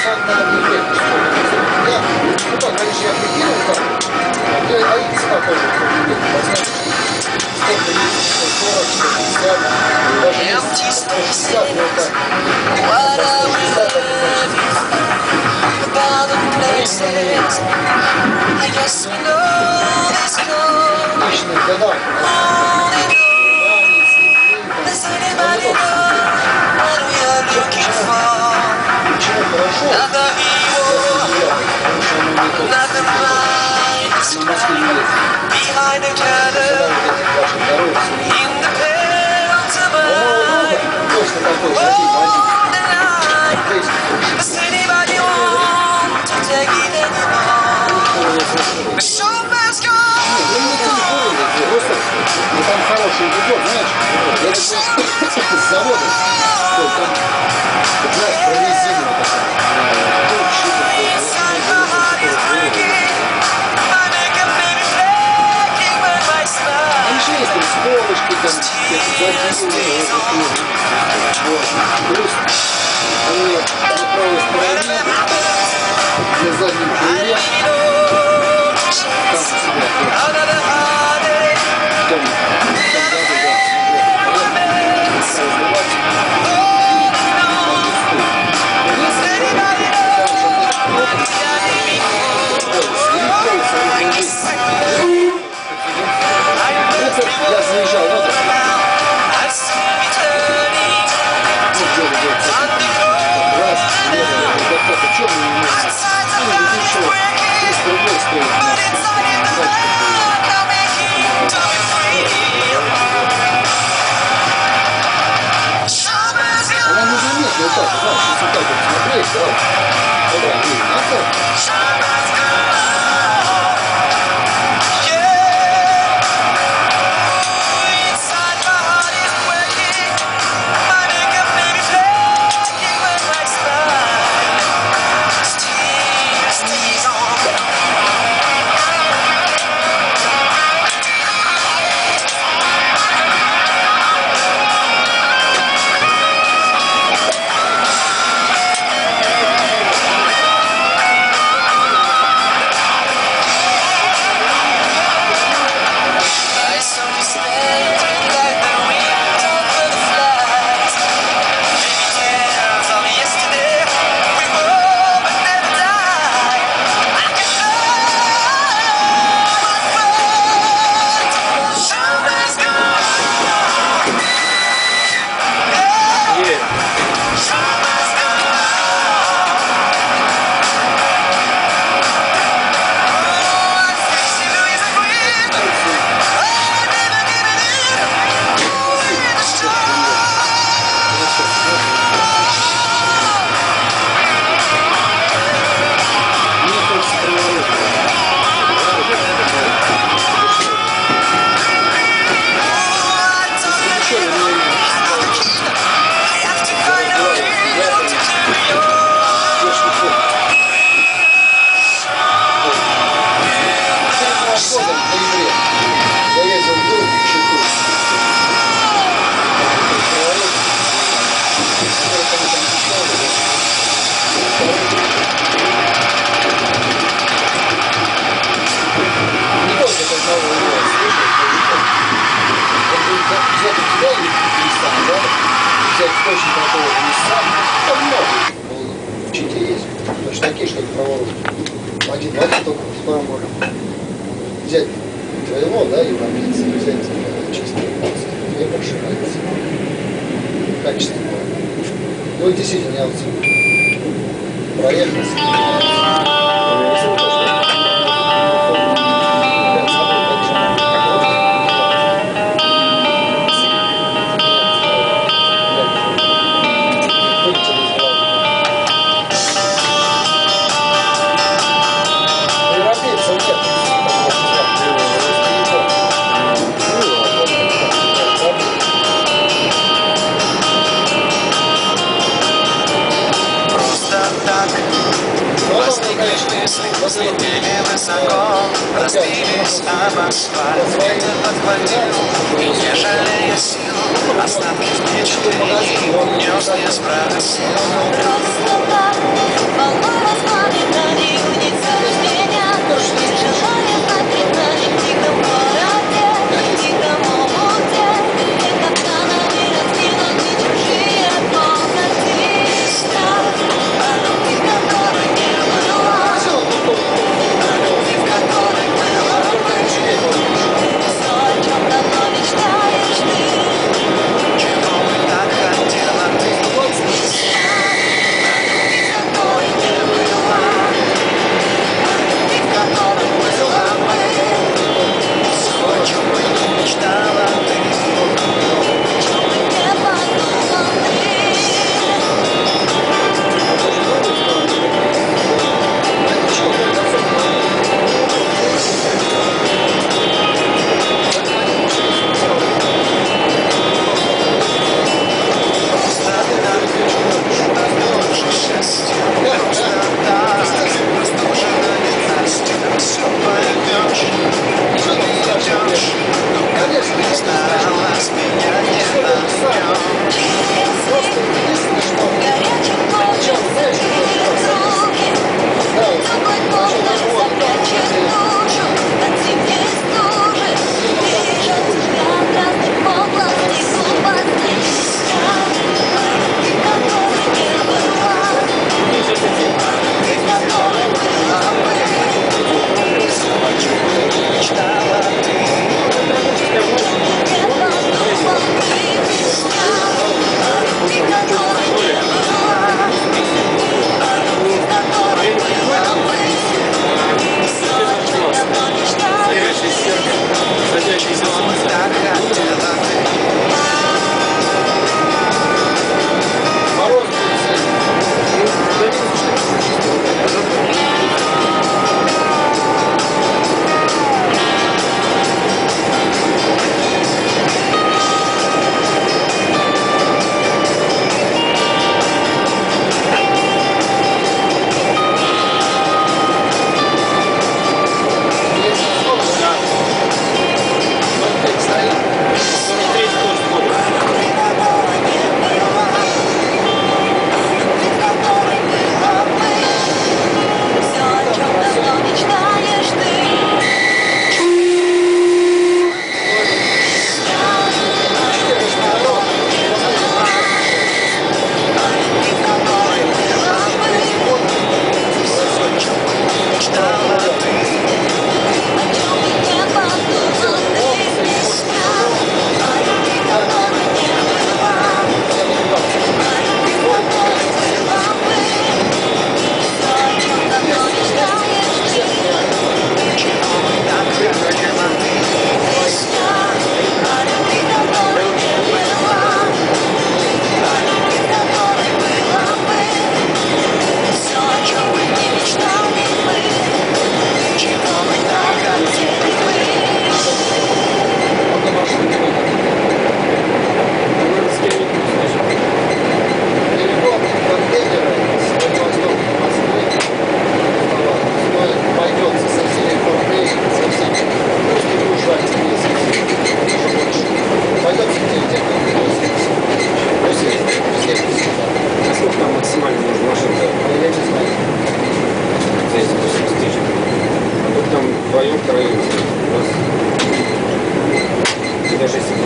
сам надо приехать. Я, ну так, конечно, я прикинул так. А и искал тоже. Сколько есть, 40, 150, даже есть 160, но это 160, личных годах. Почему хорошо? Точно такой же там хороший бегот, знаешь, я с завода, там, знаешь, прорезиненный они же есть там с полочки, там, плюс они на правой стороне, на заднем крыле, там себя я заезжал, вот это. Раз, это что мы не можем? Ну, ничего, 300 рублей стоит. Она незаметна, вот так, знаешь, если так вот смотреть, да, Очень такого леса, там много в Чите есть, точно такие, что ли, проволоки. Один только втором можно взять твоего, да, европейца, взять чистый японский, мне больше нравится. Качественно. Ну, действительно, я вот проехался. Взлетели высоко, разбились об асфальт. Ветер подхватил, и не жалея сил, остатки впечатлений унес не с сил.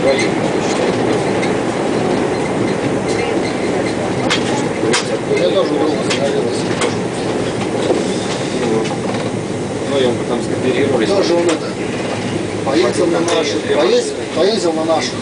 свою. Мне тоже друга загорелось. Ну, и он потом скооперировались. Тоже он это поездил на наших, поездил на наших.